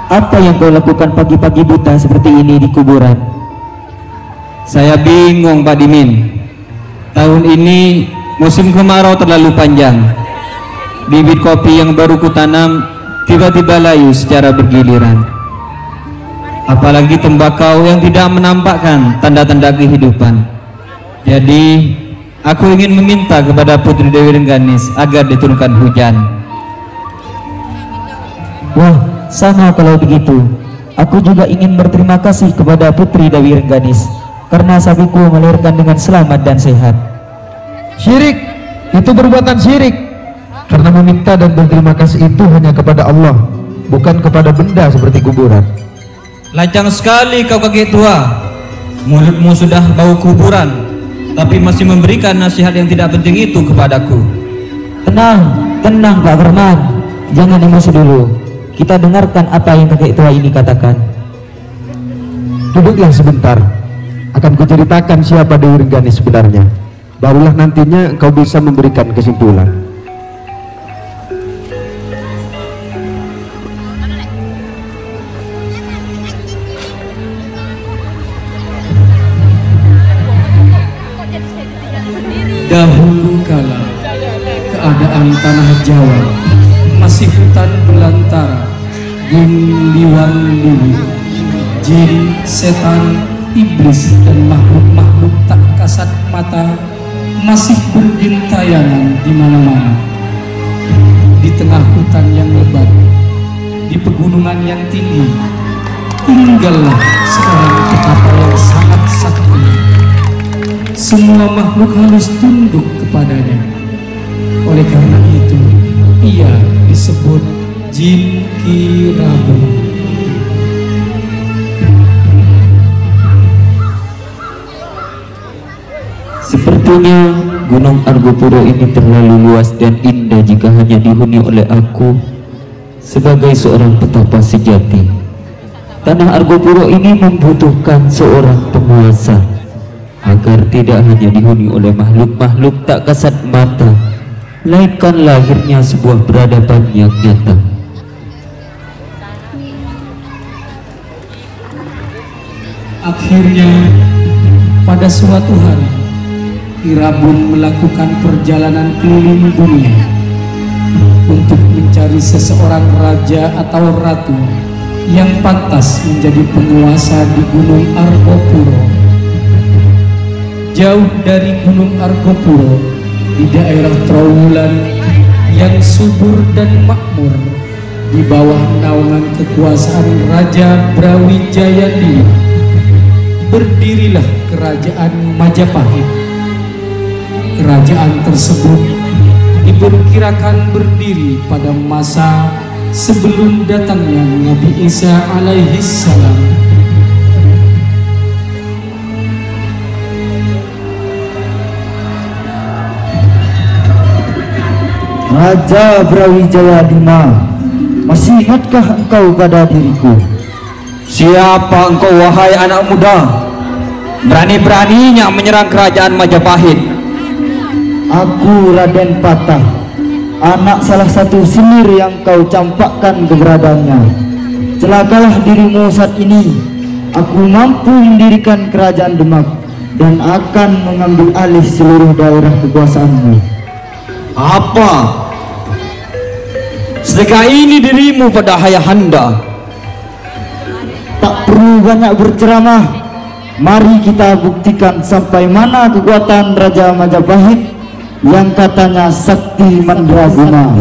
Apa yang kau lakukan pagi-pagi buta seperti ini di kuburan? Saya bingung, Pak Dimin. Tahun ini musim kemarau terlalu panjang. Bibit kopi yang baru kutanam tiba-tiba layu secara bergiliran. Apalagi tembakau yang tidak menampakkan tanda-tanda kehidupan. Jadi aku ingin meminta kepada Putri Dewi Rengganis agar diturunkan hujan. Wah, sama kalau begitu. Aku juga ingin berterima kasih kepada Putri Dewi Rengganis karena sapiku melahirkan dengan selamat dan sehat. Syirik, itu perbuatan syirik. Karena meminta dan berterima kasih itu hanya kepada Allah, bukan kepada benda seperti kuburan. Lancang sekali kau kakek tua. Mulutmu sudah bau kuburan, tapi masih memberikan nasihat yang tidak penting itu kepadaku. Tenang, tenang Pak Firman. Jangan emosi dulu. Kita dengarkan apa yang kakek tua ini katakan. Duduklah sebentar. Akan kuceritakan siapa Dewi Rengganis sebenarnya. Barulah nantinya kau bisa memberikan kesimpulan. Dahulu kala keadaan tanah Jawa masih hutan belantara, gunung liwang-liwing, jin, setan, iblis dan makhluk-makhluk tak kasat mata masih bergentayangan di mana-mana. Di tengah hutan yang lebat, di pegunungan yang tinggi, tinggallah seorang petapa yang sangat sakti. Semua makhluk harus tunduk kepadanya. Oleh karena itu, ia disebut Jin Ki Rabun. Sepertinya Gunung Argopuro ini terlalu luas dan indah jika hanya dihuni oleh aku sebagai seorang petapa sejati. Tanah Argopuro ini membutuhkan seorang penguasa agar tidak hanya dihuni oleh makhluk-makhluk tak kasat mata, melainkan lahirnya sebuah peradaban yang nyata. Akhirnya pada suatu hari Ki Rabun melakukan perjalanan keliling dunia untuk mencari seseorang raja atau ratu yang pantas menjadi penguasa di Gunung Argopuro. Jauh dari Gunung Argopuro, di daerah Trowulan yang subur dan makmur, di bawah naungan kekuasaan Raja Brawijaya V, berdirilah kerajaan Majapahit. Kerajaan tersebut diperkirakan berdiri pada masa sebelum datangnya Nabi Isa alaihissalam. Raja Brawijaya V, masih ingatkah engkau pada diriku? Siapa engkau wahai anak muda? Berani-beraninya menyerang kerajaan Majapahit. Aku Raden Patah, anak salah satu senir yang kau campakkan keberadaannya. Celakalah dirimu saat ini. Aku mampu mendirikan kerajaan Demak dan akan mengambil alih seluruh daerah kekuasaanmu. Apa? Sedekah ini dirimu pada ayahanda? Tak perlu banyak berceramah. Mari kita buktikan sampai mana kekuatan Raja Majapahit yang katanya sakti mandraguna.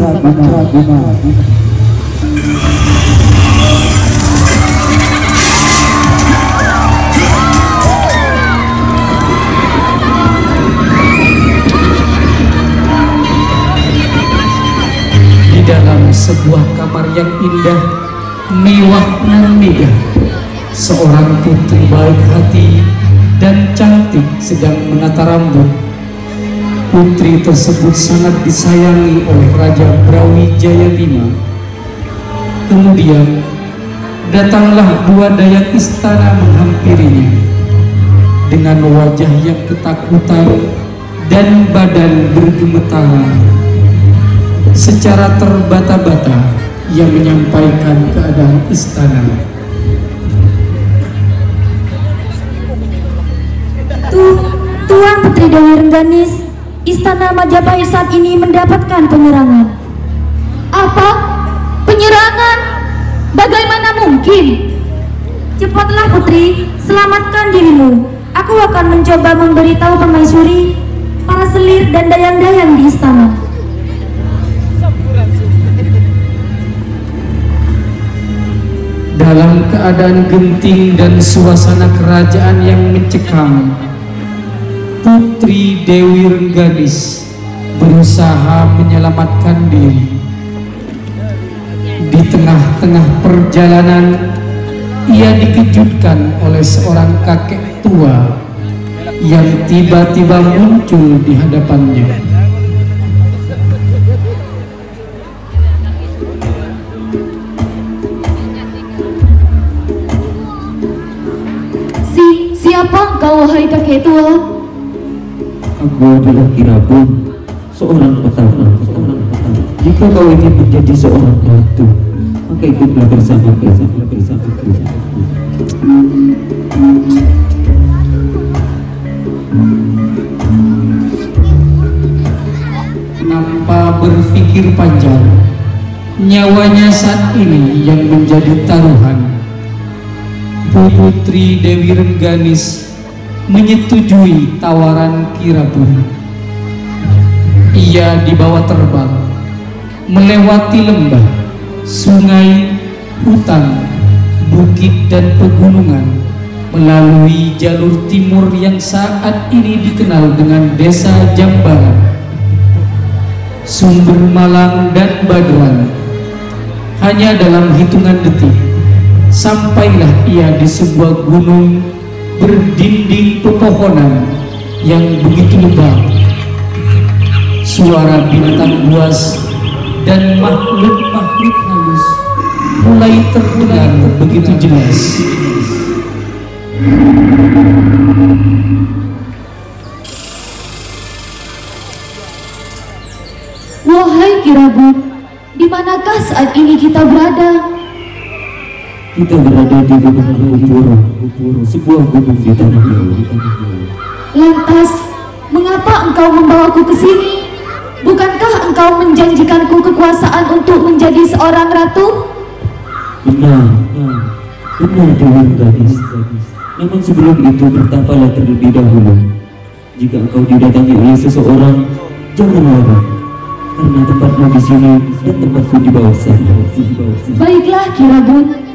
Di dalam sebuah kamar yang indah, mewah dan megah, seorang putri baik hati dan cantik sedang menata rambut. Putri tersebut sangat disayangi oleh Raja Brawijaya V. Kemudian datanglah dua dayak istana menghampirinya dengan wajah yang ketakutan dan badan bergemetaran. Secara terbata-bata yang menyampaikan keadaan istana. Tuan Putri Dewi Rengganis, Istana Majapahit saat ini mendapatkan penyerangan. Apa? Penyerangan? Bagaimana mungkin? Cepatlah Putri, selamatkan dirimu. Aku akan mencoba memberitahu permaisuri, para selir dan dayang-dayang di istana. Dalam keadaan genting dan suasana kerajaan yang mencekam, Putri Dewi Rengganis berusaha menyelamatkan diri. Di tengah-tengah perjalanan, ia dikejutkan oleh seorang kakek tua yang tiba-tiba muncul di hadapannya. Siapa kau, wahai kakek tua? Aku adalah Kirabu, seorang petana. Jika kau ingin menjadi seorang ratu, maka ikutlah bersamaku. Tanpa berpikir panjang, nyawanya saat ini yang menjadi taruhan, Putri Dewi Rengganis menyetujui tawaran Kirabu. Ia dibawa terbang melewati lembah, sungai, hutan, bukit dan pegunungan, melalui jalur timur yang saat ini dikenal dengan Desa Jambaran, Sumber Malang dan Baduan. Hanya dalam hitungan detik sampailah ia di sebuah gunung berdinding pepohonan yang begitu lebat. Suara binatang buas dan makhluk-makhluk halus mulai terdengar begitu jelas. Wahai Kirabu, di manakah saat ini kita berada? Kita berada di Gunung Argopuro, sebuah gunung di tanah Jawa. Lantas, mengapa engkau membawaku ke sini? Bukankah engkau menjanjikanku kekuasaan untuk menjadi seorang ratu? Benar Dewi Rengganis. Namun sebelum itu bertapalah terlebih dahulu. Jika engkau didatangi oleh seseorang, jangan larang, karena tempatmu di sini dan tempatku di bawah sana. Baiklah Kirabu.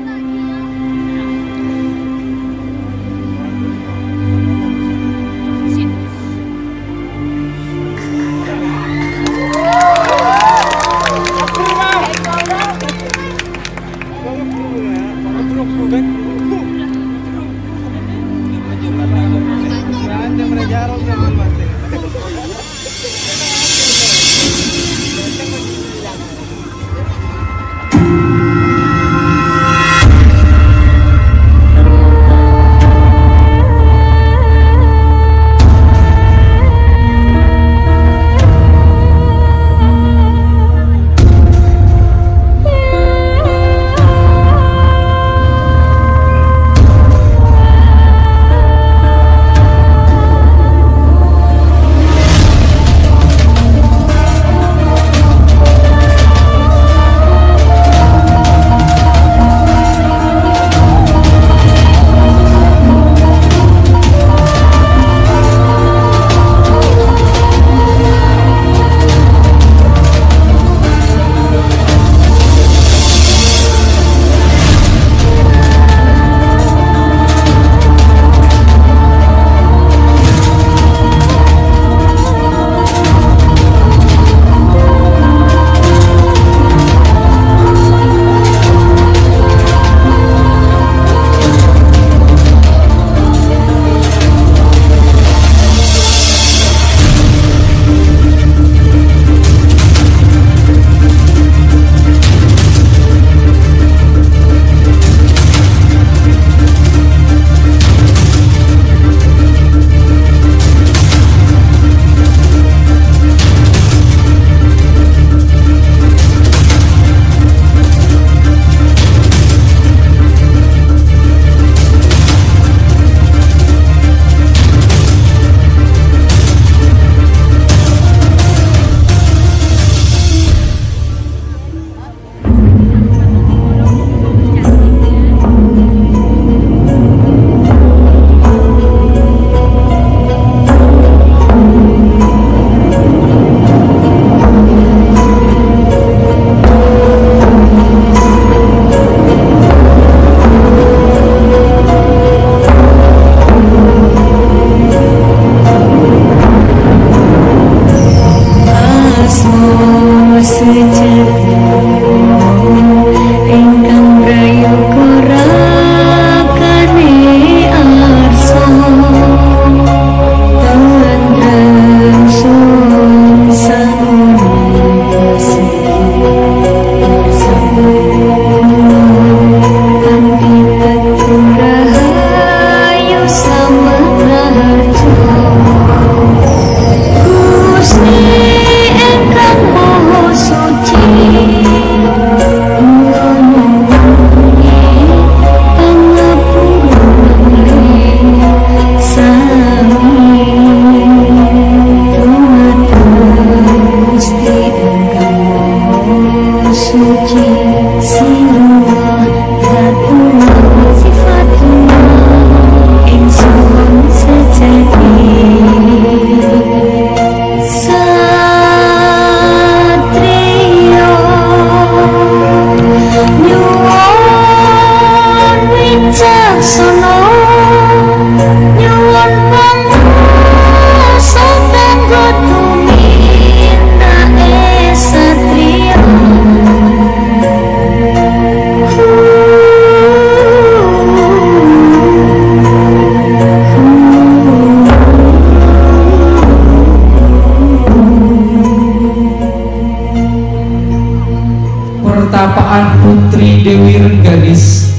pertapaan Putri Dewi Rengganis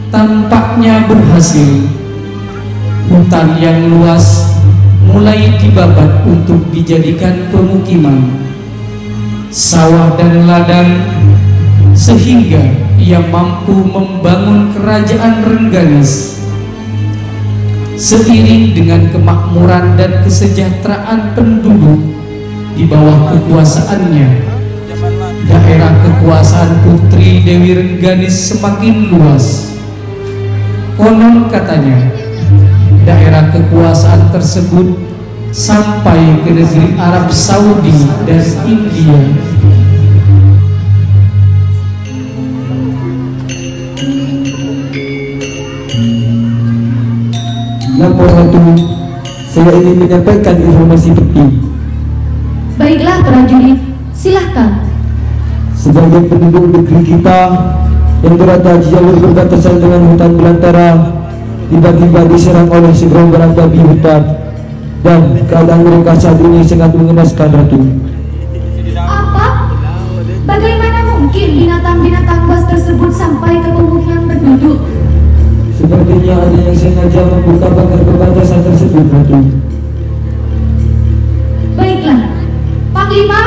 tampaknya berhasil. Hutan yang luas mulai dibabat untuk dijadikan pemukiman, sawah dan ladang, sehingga ia mampu membangun kerajaan Rengganis. Seiring dengan kemakmuran dan kesejahteraan penduduk di bawah kekuasaannya, daerah kekuasaan Putri Dewi Rengganis semakin luas. Konon katanya, daerah kekuasaan tersebut sampai ke negeri Arab Saudi dan India. Lapor Ratu, saya ingin menyampaikan informasi penting. Baiklah prajurit, silahkan. Sebagai penduduk negeri kita yang berada di jalur berbatasan dengan hutan belantara, tiba-tiba diserang oleh segerombolan babi hutan, dan keadaan mereka saat ini sangat mengenaskan, Ratu. Apa? Bagaimana mungkin binatang-binatang buas tersebut sampai ke pemukiman penduduk? Sepertinya ada yang sengaja membuka pagar perbatasan tersebut, Ratu. Baiklah, Panglima,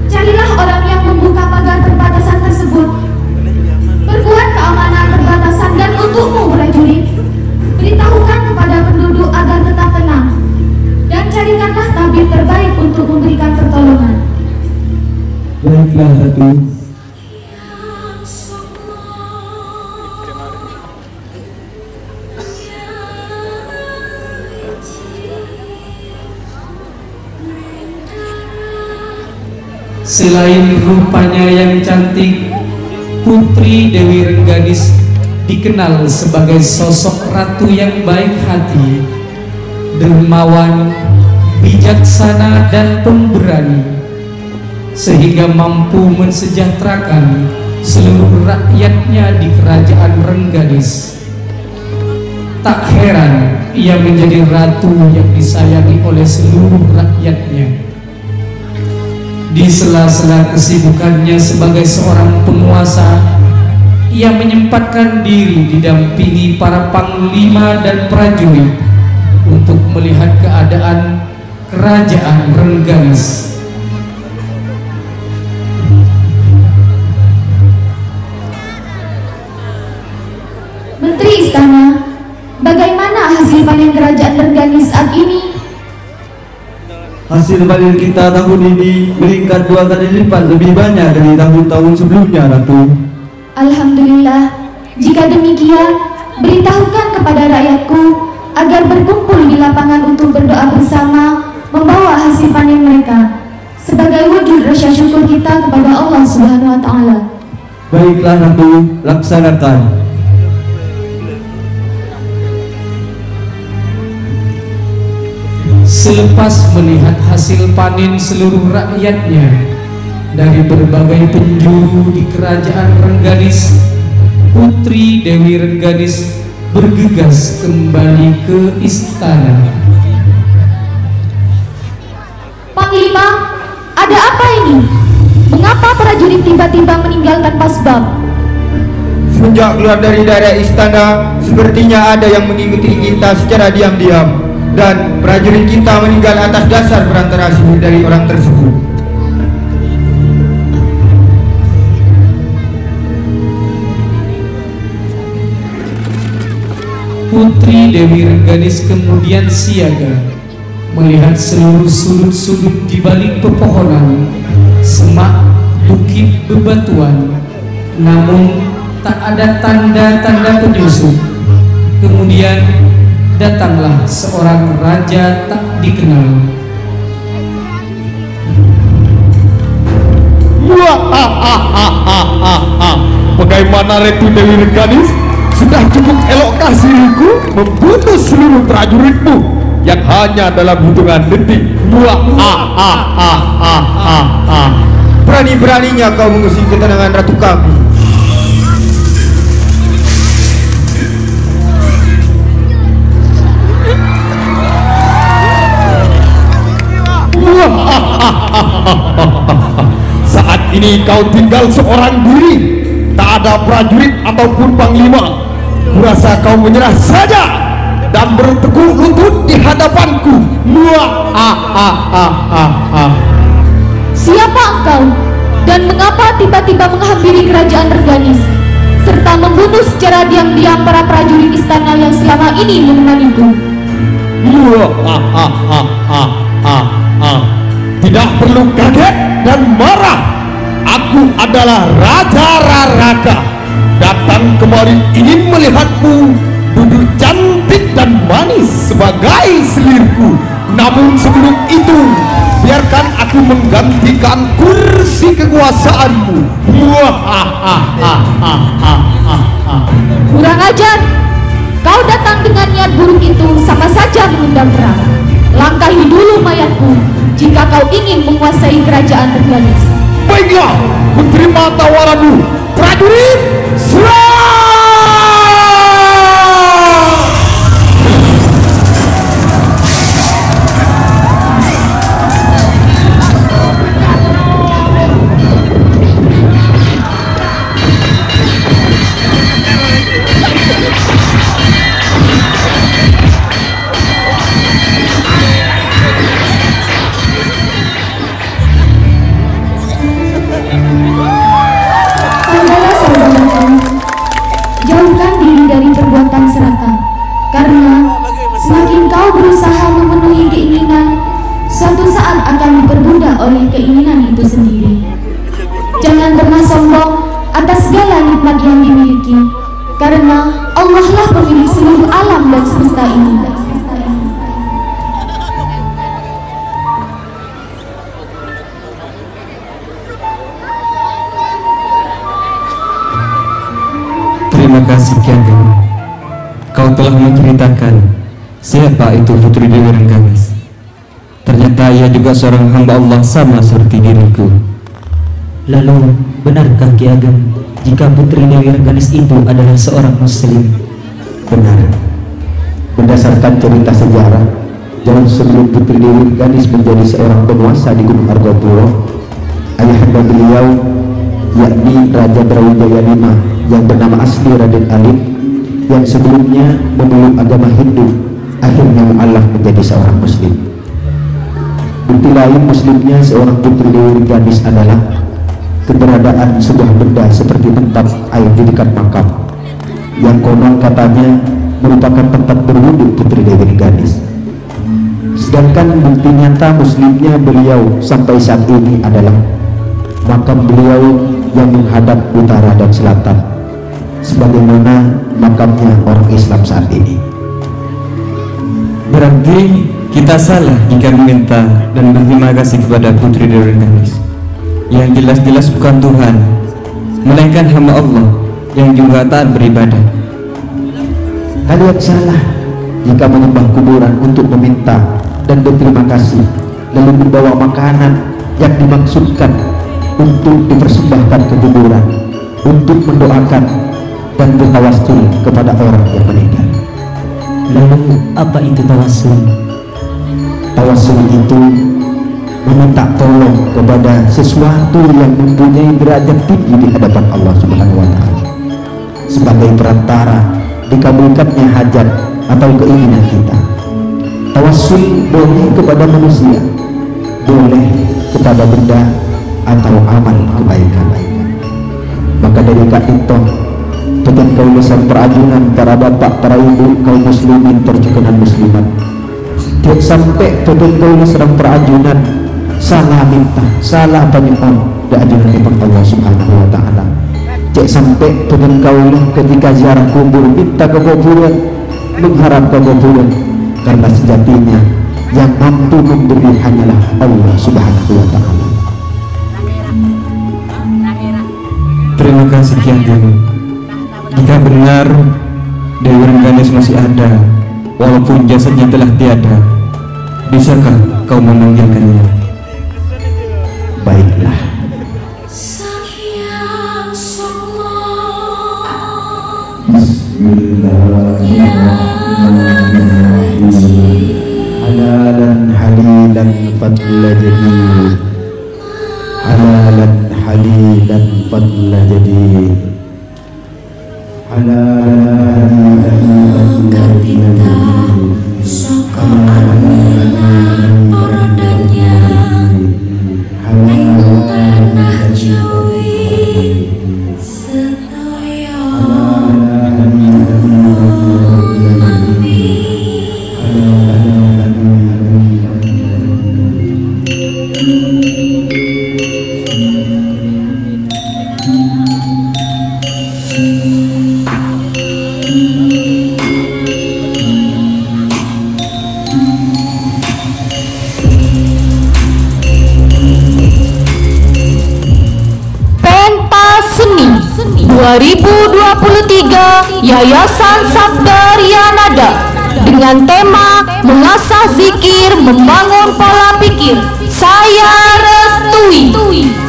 carilah orang yang membuka pagar perbatasan tersebut. Perkuat keamanan perbatasan, dan untukmu prajurit, beritahukan kepada penduduk agar tetap tenang, dan carikanlah tabib terbaik untuk memberikan pertolongan. Baiklah, Ratu. Selain rupanya yang cantik, Putri Dewi Rengganis dikenal sebagai sosok ratu yang baik hati, dermawan, bijaksana, dan pemberani, sehingga mampu mensejahterakan seluruh rakyatnya di kerajaan Rengganis. Tak heran ia menjadi ratu yang disayangi oleh seluruh rakyatnya. Di sela-sela kesibukannya sebagai seorang penguasa, ia menyempatkan diri didampingi para panglima dan prajurit untuk melihat keadaan kerajaan Rengganis. Menteri Istana, bagaimana hasil panen kerajaan Rengganis saat ini? Hasil panen kita tahun ini meningkat 2 kali lipat lebih banyak dari tahun-tahun sebelumnya, Ratu. Alhamdulillah. Jika demikian, beritahukan kepada rakyatku agar berkumpul di lapangan untuk berdoa bersama, membawa hasil panen mereka sebagai wujud rasa syukur kita kepada Allah Subhanahu wa Ta'ala. Baiklah, Ratu, laksanakan. Selepas melihat hasil panen seluruh rakyatnya dari berbagai penjuru di kerajaan Rengganis, Putri Dewi Rengganis bergegas kembali ke istana. Panglima, ada apa ini? Mengapa prajurit tiba-tiba meninggal tanpa sebab? Semenjak keluar dari daerah istana, sepertinya ada yang mengikuti kita secara diam-diam, dan prajurit kita meninggal atas dasar perantara sihir dari orang tersebut. Putri Dewi Rengganis kemudian siaga melihat seluruh sudut-sudut di balik pepohonan, semak, bukit, bebatuan, namun tak ada tanda-tanda penyusup. Kemudian datanglah seorang raja tak dikenal. Bagaimana Ratu Dewi Rengganis? Sudah cukup elokkah diriku membunuh seluruh prajuritmu yang hanya dalam hitungan detik? Berani-beraninya kau mengusik ketenangan ratu kami. Saat ini kau tinggal seorang diri, tak ada prajurit ataupun panglima. Kurasa kau menyerah saja dan bertekuk lutut di hadapanku. Siapa engkau? Dan mengapa tiba-tiba menghampiri kerajaan Rengganis serta membunuh secara diam-diam para prajurit istana yang selama ini menemaniku? Tidak perlu kaget dan marah. Aku adalah Raja Raraka, datang kemari ingin melihatmu duduk cantik dan manis sebagai selirku. Namun sebelum itu, biarkan aku menggantikan kursi kekuasaanmu. Kurang ajar! Kau datang dengan niat buruk itu sama saja mengundang perang. Langkahi dulu mayatku jika kau ingin menguasai kerajaan Rengganis. Baiklah, ku terima tawaranmu. Prajurit, serang! Jauhkan diri dari perbuatan serakah, karena semakin kau berusaha memenuhi keinginan, suatu saat akan diperbudak oleh keinginan itu sendiri. Jangan pernah sombong atas segala nikmat yang dimiliki, karena Allah lah pemilik seluruh alam dan semesta ini. Terima kasih Kian Geni. Kau telah menceritakan siapa itu Putri Dewi Rengganis. Ternyata ia juga seorang hamba Allah sama seperti diriku. Lalu, benarkah Ki Ageng jika Putri Dewi Rengganis itu adalah seorang muslim? Benar. Berdasarkan cerita sejarah, jauh sebelum Putri Dewi Rengganis menjadi seorang penguasa di Gunung Argopuro, ayahanda beliau, yakni Raja Brawijaya V yang bernama asli Raden Alim, yang sebelumnya memeluk agama Hindu, akhirnya mu'alaf menjadi seorang muslim. Bukti lain muslimnya seorang Putri Dewi Rengganis adalah keberadaan sebuah benda seperti tempat air di dekat makam, yang konon katanya merupakan tempat berwudu Putri Dewi Rengganis. Sedangkan bukti nyata muslimnya beliau sampai saat ini adalah makam beliau yang menghadap utara dan selatan, sebagaimana makamnya orang Islam saat ini. Berarti kita salah jika meminta dan berterima kasih kepada Putri Dewi Rengganis yang jelas-jelas bukan Tuhan, melainkan hamba Allah yang juga taat beribadah. Kalian salah jika menyembah kuburan untuk meminta dan berterima kasih, lalu membawa makanan yang dimaksudkan untuk dipersembahkan ke kuburan, untuk mendoakan dan bertawassul kepada orang yang meninggal. Lalu, apa itu tawassul? Tawassul itu meminta tolong kepada sesuatu yang mempunyai derajat tinggi di hadapan Allah Subhanahu wa Ta'ala, sebagai perantara dikabulkannya hajat atau keinginan kita. Tawassul boleh kepada manusia, boleh kepada benda atau amal kebaikan. Maka dari kak itu dengan kaulisan perajunan para bapak, para ibu, kaum muslimin terjukanan muslimat, tiap sampai dengan kaulisan perajunan salah minta, salah penyuon diajunan di Allah Subhanahu wa Ta'ala. Cek sampai dengan kaulah ketika ziarah kubur minta kekuburan, mengharap kekuburan, karena sejatinya yang mampu memberi hanyalah Allah Subhanahu wa Ta'ala. Terima kasih Kian Geni. Jika benar Dewi Rengganis masih ada, walaupun jasadnya telah tiada, bisakah kau memanggilkannya? Baiklah. Bismillahirrahmanirrahim. Halalan halilan fadla jadid, halalan hali dan fadla jadi kapita saka amilan porodanya ning tanah Jawi sedaya Pentas Seni 2023 Yayasan Sabdaria Nada dengan tema mengasah zikir, membangun pola pikir. Saya restui.